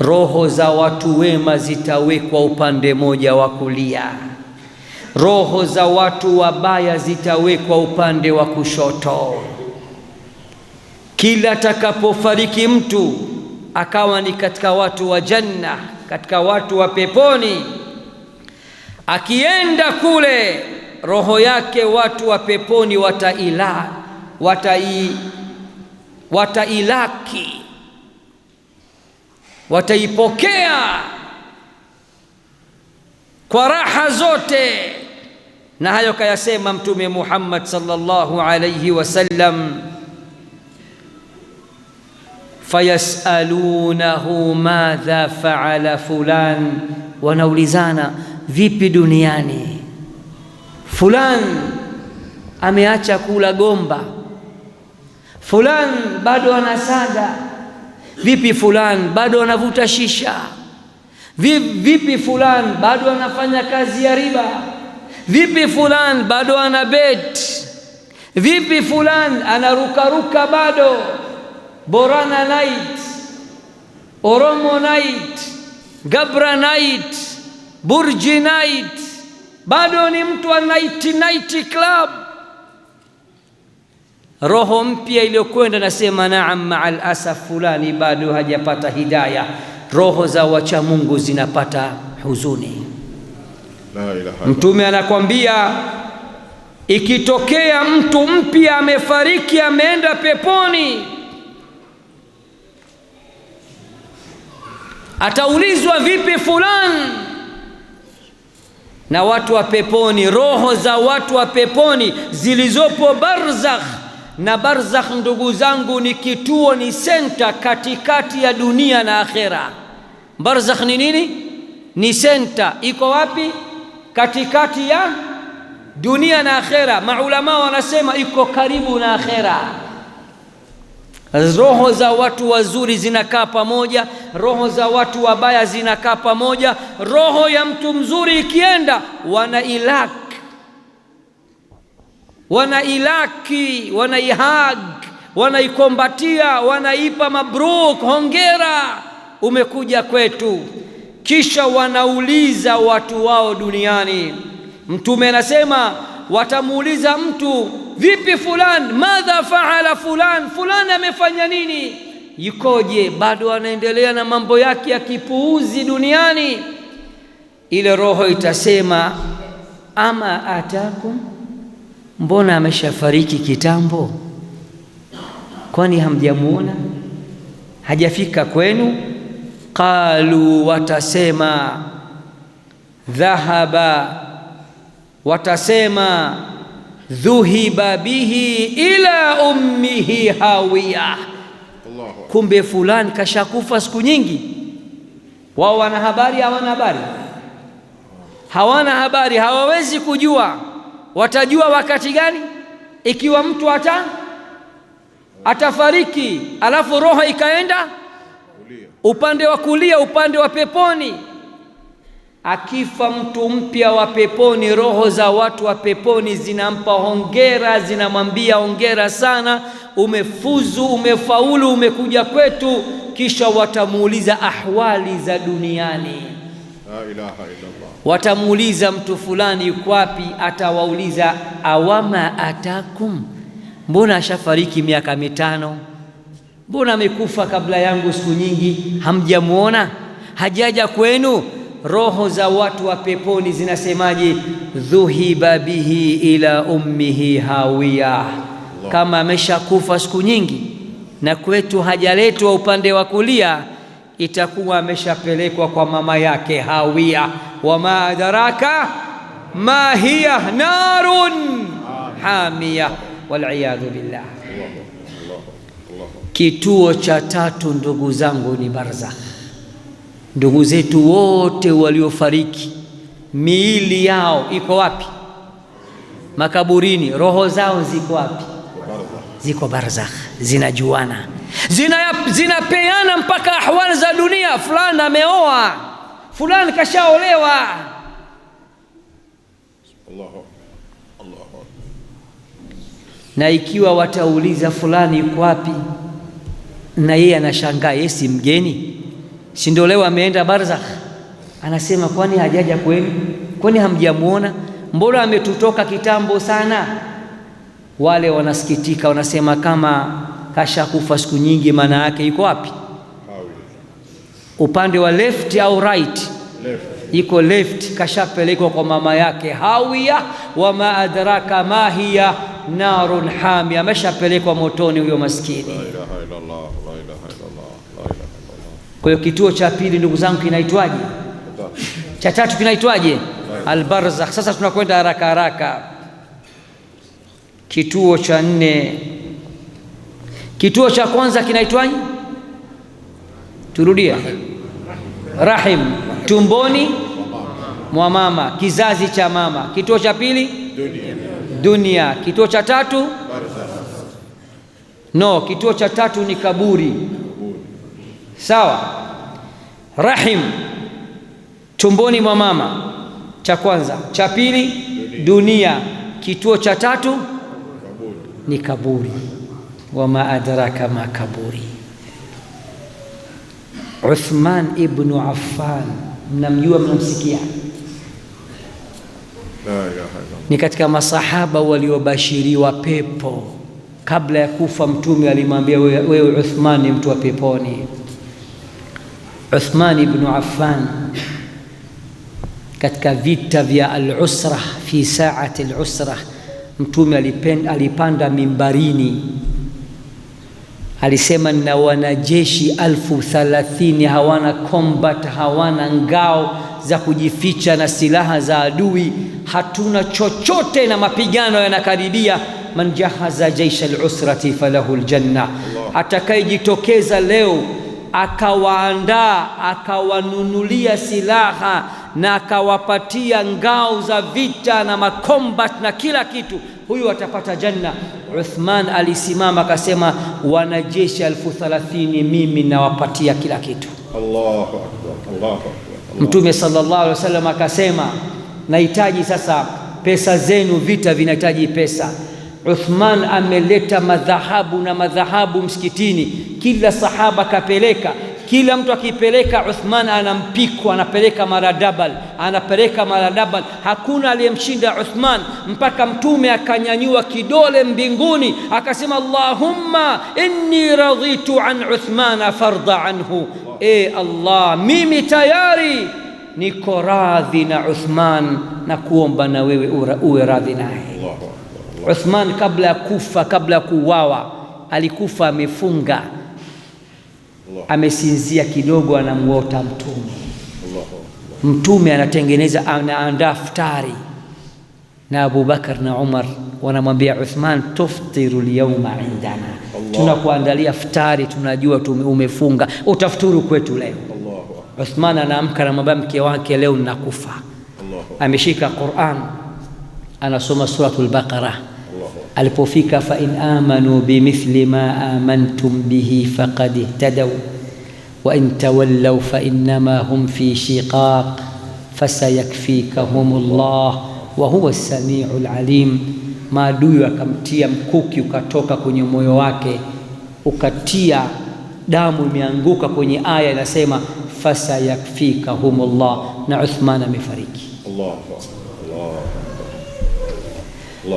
Roho za watu wema zitawekwa upande moja wa kulia, roho za watu wabaya zitawekwa upande wa kushoto. Kila atakapofariki mtu akawa ni katika watu wa janna, katika watu wa peponi, akienda kule roho yake watu wa peponi watailaki, wataipokea kwa raha zote, na hayo kayasema Mtume Muhammad sallallahu alayhi wasallam, fayasalunahu madha faala fulan, wanaulizana vipi duniani fulan ameacha kula gomba, fulan bado anasaga, vipi fulan bado anavuta shisha, vipi fulan bado anafanya kazi ya riba, vipi fulan bado ana bet, vipi fulan anarukaruka bado Borana night, Oromo night, Gabra night, Burji night, bado ni mtu wa night club. Roho mpya iliyokwenda nasema naam, ma'al asaf fulani bado hajapata hidayah. Roho za wacha Mungu zinapata huzuni. Mtume anakwambia ikitokea mtu mpya amefariki ameenda peponi, ataulizwa vipi fulani, na watu wa peponi, roho za watu wa peponi zilizopo barzakh. Na barzakh ndugu zangu ni kituo, ni senta katikati ya dunia na akhera. Barzakh ni nini? Ni senta. Iko wapi? Katikati ya dunia na akhera. Maulama wanasema iko karibu na akhera. Roho za watu wazuri zinakaa pamoja, roho za watu wabaya zinakaa pamoja. Roho ya mtu mzuri ikienda, wanailaki, wanaihag, wanaikombatia, wanaipa mabruk, hongera, umekuja kwetu. Kisha wanauliza watu wao duniani. Mtume anasema watamuuliza mtu, vipi fulan, madha faala fulan, fulan amefanya nini, yukoje, bado anaendelea na mambo yake ya kipuuzi duniani. Ile roho itasema, ama atakum, mbona ameshafariki kitambo, kwani hamjamuona, hajafika kwenu? Qalu, watasema dhahaba, watasema dhuhiba bihi ila ummihi hawiya. Kumbe fulani kashakufa siku nyingi. Wao wana habari? Hawana habari? Hawana habari, hawawezi kujua. Watajua wakati gani? Ikiwa mtu atafariki alafu roho ikaenda upande wa kulia, upande wa peponi. Akifa mtu mpya wa peponi, roho za watu wa peponi zinampa hongera, zinamwambia hongera sana, umefuzu, umefaulu, umekuja kwetu. Kisha watamuuliza ahwali za duniani. La ilaha illallah. Watamuuliza mtu fulani yuko wapi, atawauliza awama atakum, mbona ashafariki miaka 5, mbona amekufa kabla yangu siku nyingi, hamjamuona, hajaja kwenu? Roho za watu wa peponi zinasemaje? Dhuhiba bihi ila ummihi hawiya. Kama ameshakufa siku nyingi na kwetu hajaletwa upande wa kulia, itakuwa ameshapelekwa kwa mama yake hawiya. Wama adraka ma hiya, narun hamiya, waliyadhu billah. Kituo cha tatu ndugu zangu ni barzakh. Ndugu zetu wote waliofariki, miili yao iko wapi? Makaburini. Roho zao ziko wapi? Ziko barzakh, zinajuana, zinapeana mpaka ahwali za dunia. Fulani ameoa, fulani kashaolewa. Na ikiwa watauliza fulani yuko wapi, na yeye anashangaa, yeye si mgeni, si ndio leo ameenda barzakh? Anasema kwani hajaja kwenu? Kwani hamjamuona? Mbona ametutoka kitambo sana? Wale wanasikitika, wanasema kama kashakufa siku nyingi, maana yake yuko wapi? Upande wa left au right? Left. Iko left, kashapelekwa kwa mama yake hawiya. Wama adraka ma hiya, narun hamia, ameshapelekwa motoni huyo maskini. La ilaha illallah, la ilaha illallah, la ilaha illallah. Kwa hiyo kituo cha pili ndugu zangu kinaitwaje? Cha tatu kinaitwaje? Albarzakh. Sasa tunakwenda haraka haraka. Kituo cha 4. Kituo cha kwanza kinaitwaje? Turudia. Rahim, tumboni mwa mama, kizazi cha mama. Kituo cha pili? Dunia. Kituo cha tatu? No, kituo cha tatu ni kaburi. Sawa. Rahim, tumboni mwa mama, cha kwanza. Cha pili dunia. Kituo cha tatu ni kaburi. Wama adraka ma kaburi. Uthman ibn Affan, mnamjua, mnamsikia? Ni katika masahaba waliobashiriwa pepo. Kabla ya kufa Mtume alimwambia, wewe Uthman ni mtu wa peponi. Uthman ibn Affan katika vita vya al-usra, fi saati al-usra, Mtume alipanda mimbarini, alisema na wanajeshi 1030 hawana combat, hawana ngao za kujificha na silaha za adui, hatuna chochote na mapigano yanakaribia. Man jahaza jaisha al-usrati falahu al-janna, atakayejitokeza leo akawaandaa, akawanunulia silaha na akawapatia ngao za vita na makombat na kila kitu, huyu atapata janna. Uthman alisimama akasema, wanajeshi 1030 mimi nawapatia kila kitu. Allahu akbar, Allahu akbar. Mtume sallallahu alaihi wasallam akasema, nahitaji sasa pesa zenu, vita vinahitaji pesa. Uthman ameleta madhahabu na madhahabu msikitini, kila sahaba kapeleka, kila mtu akipeleka Uthman anampikwa, anapeleka maradabal, anapeleka maradabal. Hakuna aliyemshinda Uthman, mpaka Mtume akanyanyua kidole mbinguni akasema, Allahumma inni raditu an Uthmana farda anhu. Allah, mimi tayari niko radhi na Uthman na kuomba na wewe uwe radhi naye. Uthman kabla ya kufa, kabla ya kuuawa, alikufa amefunga, amesinzia kidogo, anamuota Mtume. Mtume anatengeneza, anaandaa iftari, na Abu Bakar na Umar wanamwambia Uthman, tuftiru al-yawma indana, tunakuandalia iftari, tunajua umefunga, utafuturu kwetu leo. Uthman anaamka, anamwambia mke wake, leo ninakufa. Ameshika Qur'an, anasoma suratul Baqara. Alipofika, fa in amanu bimithli ma amantum bihi faqad ihtadaw wa in tawallaw fa innama hum fi shiqaq fasayakfikahumullah wa huwa as-sami'ul alim. Maadui akamtia mkuki ukatoka kwenye moyo wake, ukatia damu imeanguka kwenye aya inasema fasayakfikahumullah, na Uthman amefariki.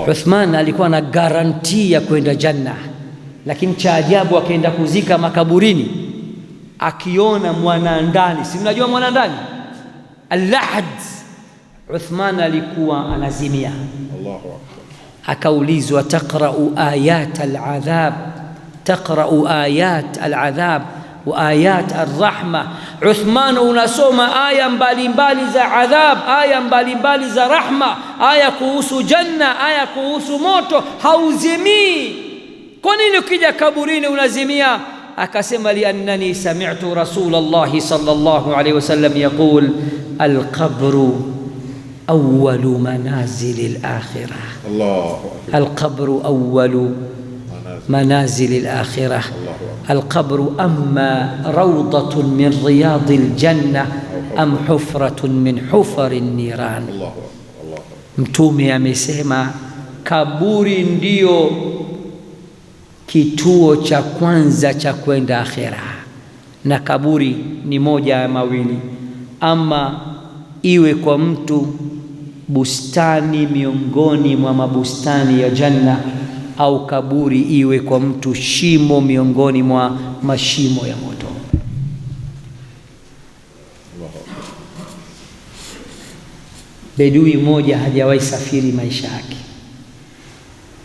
Uthman alikuwa na garanti ya kwenda janna, lakini cha ajabu akaenda kuzika makaburini, akiona mwanandani. Si mnajua mwanandani? Al-lahad. Uthman alikuwa anazimia. Akaulizwa, taqra'u ayat al-adhab, taqra'u ayat al-adhab wa ayat ar-rahma. Uthman, unasoma aya mbalimbali za adhab, aya mbalimbali za rahma, aya kuhusu janna, aya kuhusu moto, hauzimii. Kwa nini ukija kaburini unazimia? Akasema, liannani sami'tu Rasulullah sallallahu alayhi wasallam yaqul, al-qabru awwalu manazil al-akhirah. Al-qabru awwalu منازل الآخرة. القبر أما روضة من رياض الجنة أم حفرة من حفر النيران. Mtume amesema kaburi ndio kituo cha kwanza cha kwenda akhera, na kaburi ni moja ya mawili, ama iwe kwa mtu bustani miongoni mwa mabustani ya janna, au kaburi iwe kwa mtu shimo miongoni mwa mashimo ya moto. Bedui mmoja hajawahi safiri maisha yake.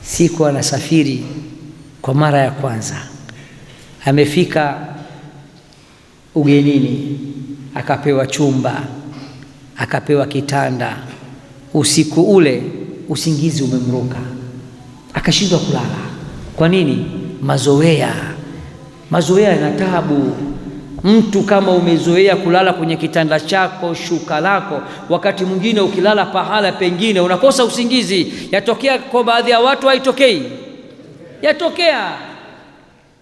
Siku anasafiri kwa mara ya kwanza, amefika ugenini, akapewa chumba, akapewa kitanda, usiku ule usingizi umemruka, akashindwa kulala. Kwa nini? Mazoea yana taabu. Mtu kama umezoea kulala kwenye kitanda chako, shuka lako, wakati mwingine ukilala pahala pengine unakosa usingizi. Yatokea kwa baadhi ya watu, haitokei? Yatokea.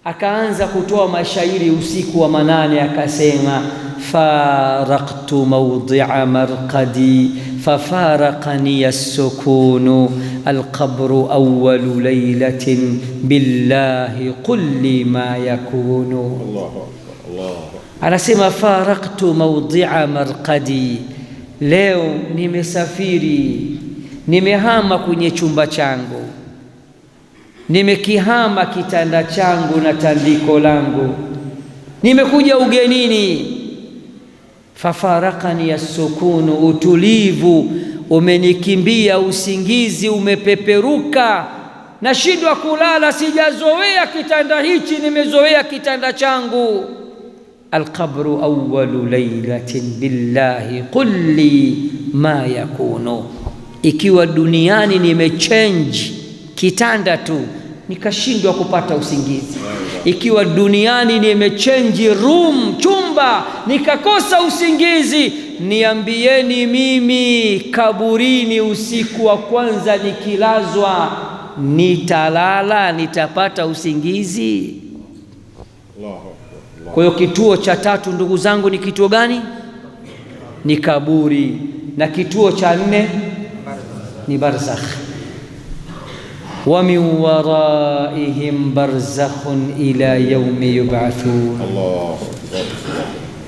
Akaanza kutoa mashairi usiku wa manane, akasema faraqtu mawdi'a marqadi fafaraqani as-sukunu al-qabru awwalu laylatin billahi qul li ma yakunu. Anasema faraqtu mawdi'a marqadi, leo nimesafiri, nimehama kwenye chumba changu, nimekihama kitanda changu na tandiko langu, nimekuja ugenini. Fafarakani as-sukunu, utulivu umenikimbia, usingizi umepeperuka, nashindwa kulala, sijazoea kitanda hichi, nimezoea kitanda changu. Alqabru awwalu laylatin billahi qul li ma yakunu, ikiwa duniani nimechange kitanda tu nikashindwa kupata usingizi, ikiwa duniani nimechange room, chumba, nikakosa usingizi, niambieni Allah, kaburini usiku wa kwanza nikilazwa nitalala, nitapata usingizi? Kwa hiyo kituo cha tatu ndugu zangu ni kituo gani? Ni kaburi. Na kituo cha nne ni barzakh. Wa min waraihim barzakhun ila yaumi yub'athun,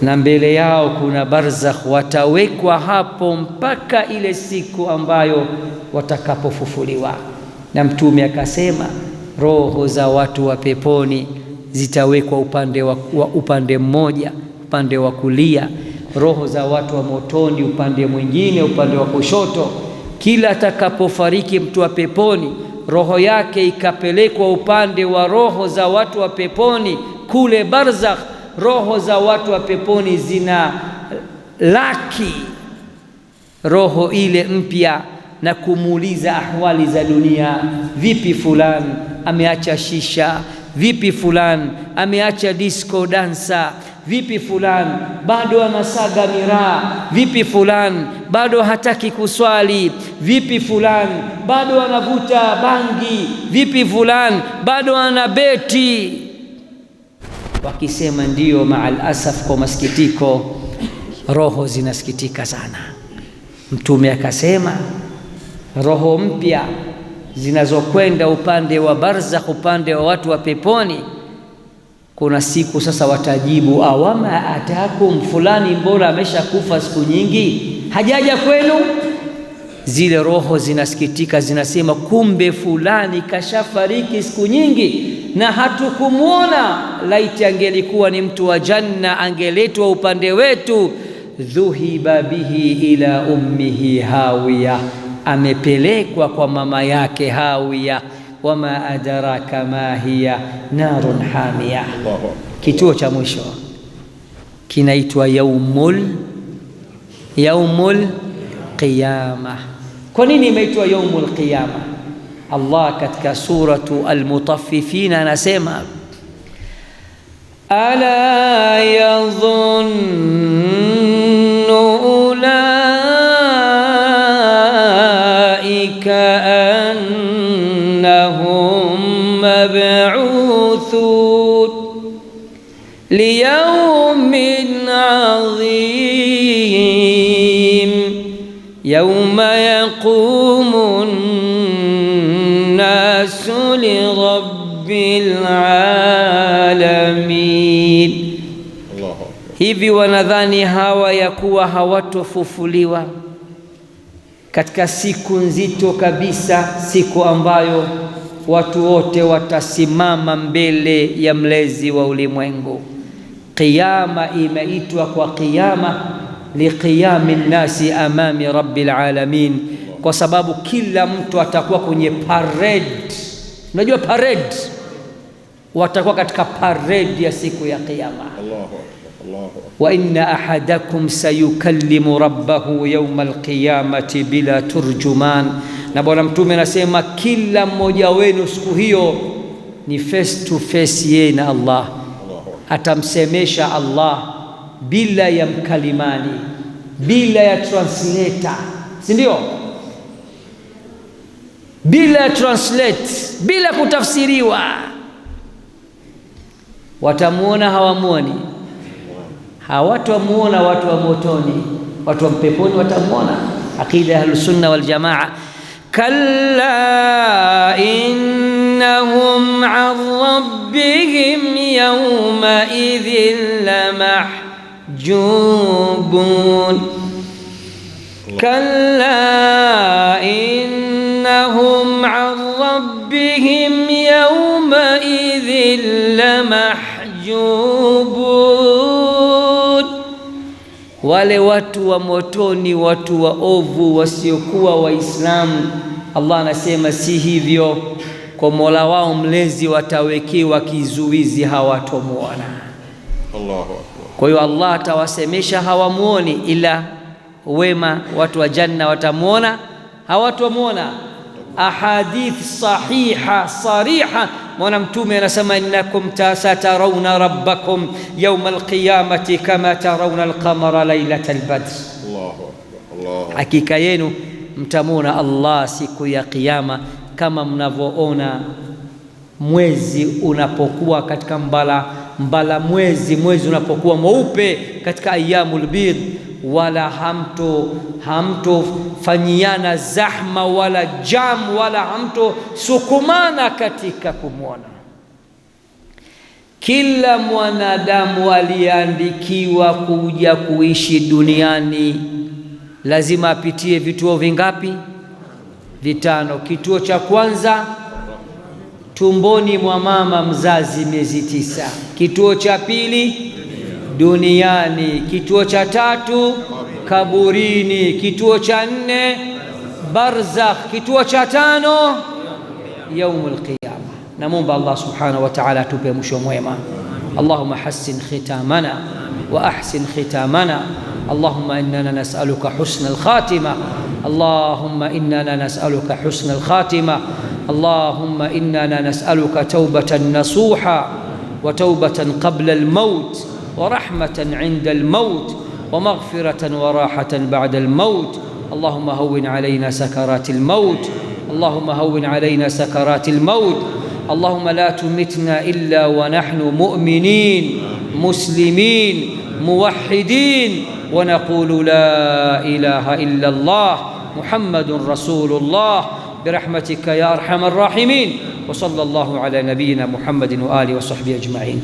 na mbele yao kuna barzakh, watawekwa hapo mpaka ile siku ambayo watakapofufuliwa. Na Mtume akasema roho za watu wa peponi zitawekwa upande mmoja, upande wa kulia, roho za watu wa motoni upande mwingine, upande wa kushoto. Kila atakapofariki mtu wa peponi, roho yake ikapelekwa upande wa roho za watu wa peponi kule barzakh. Roho za watu wa peponi zina laki roho ile mpya na kumuuliza ahwali za dunia. Vipi fulani ameacha shisha? Vipi fulani ameacha disco dansa? Vipi fulani bado anasaga miraa? Vipi fulani bado hataki kuswali? Vipi fulani bado anavuta bangi? Vipi fulani bado anabeti? Wakisema ndiyo, maal asaf, kwa masikitiko, roho zinasikitika sana. Mtume akasema roho mpya zinazokwenda upande wa barzakh, upande wa watu wa peponi, kuna siku sasa watajibu, awama atakum fulani, mbona ameshakufa siku nyingi, hajaja kwenu? Zile roho zinasikitika, zinasema kumbe fulani kashafariki siku nyingi na hatukumwona. Laiti angelikuwa ni mtu wa janna, angeletwa upande wetu. Dhuhiba bihi ila ummihi hawiya, amepelekwa kwa mama yake hawiya. Wama adraka ma hiya narun hamiya. Kituo cha mwisho kinaitwa yaumul qiyama. Kwa nini imeitwa yaumul qiyama? Allah katika suratu Al-Mutaffifin anasema ala yadhunnu ulaika annahum mab'uthun liyawmin 'azim yawma yaqumun nasu lirabbil alamin. Hivi wanadhani hawa ya kuwa hawatofufuliwa katika siku nzito kabisa, siku ambayo watu wote watasimama mbele ya mlezi wa ulimwengu. Qiyama imeitwa kwa qiyama liqiyami nnasi amami rabbil alamin, kwa sababu kila mtu atakuwa kwenye parade. Unajua parade? Watakuwa katika parade ya siku ya Kiyama. wa inna ahadakum sayukallimu rabbahu yawma alqiyamati bila turjuman. Na Bwana Mtume anasema kila mmoja wenu siku hiyo ni face to face yeye na Allah, atamsemesha Allah bila ya mkalimani, bila ya translator, si ndio? Bila translate, bila kutafsiriwa. Watamuona hawamuoni? Hawatamuona. Watu wa motoni, watu wa peponi watamuona. Aqida ya Ahlusunna wal Jamaa, kalla innahum an rabbihim yawma idhin lamahjubun. Kalla innahum an rabbihim yawma idhin lamahjubun. Wale watu wa motoni, watu wa ovu wasiokuwa Waislamu, Allah anasema si hivyo, kwa Mola wao mlezi watawekewa kizuizi, hawatomuona. Allahu Akbar. Kwa hiyo Allah atawasemesha, hawamuoni, ila wema watu wa janna watamuona, hawatomuona. Ahadith sahiha sariha, Bwana Mtume anasema innakum satarawna rabbakum yawma alqiyamati kama tarawna alqamara laylatal badr. Allahu Akbar. Allahu. Hakika yenu mtamuona Allah siku ya kiyama kama mnavyoona mwezi unapokuwa katika mbala mwezi unapokuwa mweupe katika ayyamul bid, wala hamtofanyiana zahma wala jam wala hamtosukumana katika kumwona. Kila mwanadamu aliyeandikiwa kuja kuishi duniani lazima apitie vituo vingapi? Vitano. Kituo cha kwanza, tumboni mwa mama mzazi miezi 9. Kituo cha pili, duniani. Kituo cha tatu, kaburini. Kituo cha 4, barzakh. Kituo cha 5, yaumul qiyama. Namuomba Allah subhanahu wa ta'ala atupe mwisho mwema. Allahumma hassin khitamana wa ahsin khitamana. اللهم إننا نسألك حسن الخاتمة. اللهم إننا نسألك حسن الخاتمة. اللهم إننا نسألك توبة نصوحا وتوبة قبل الموت ورحمة عند الموت ومغفرة وراحة بعد الموت. اللهم هون علينا سكرات الموت. اللهم هون علينا سكرات الموت. اللهم لا تمتنا إلا ونحن مؤمنين مسلمين موحدين ونقول لا إله إلا الله محمد رسول الله برحمتك يا أرحم الراحمين. وصلى الله على نبينا محمد وآله وصحبه أجمعين.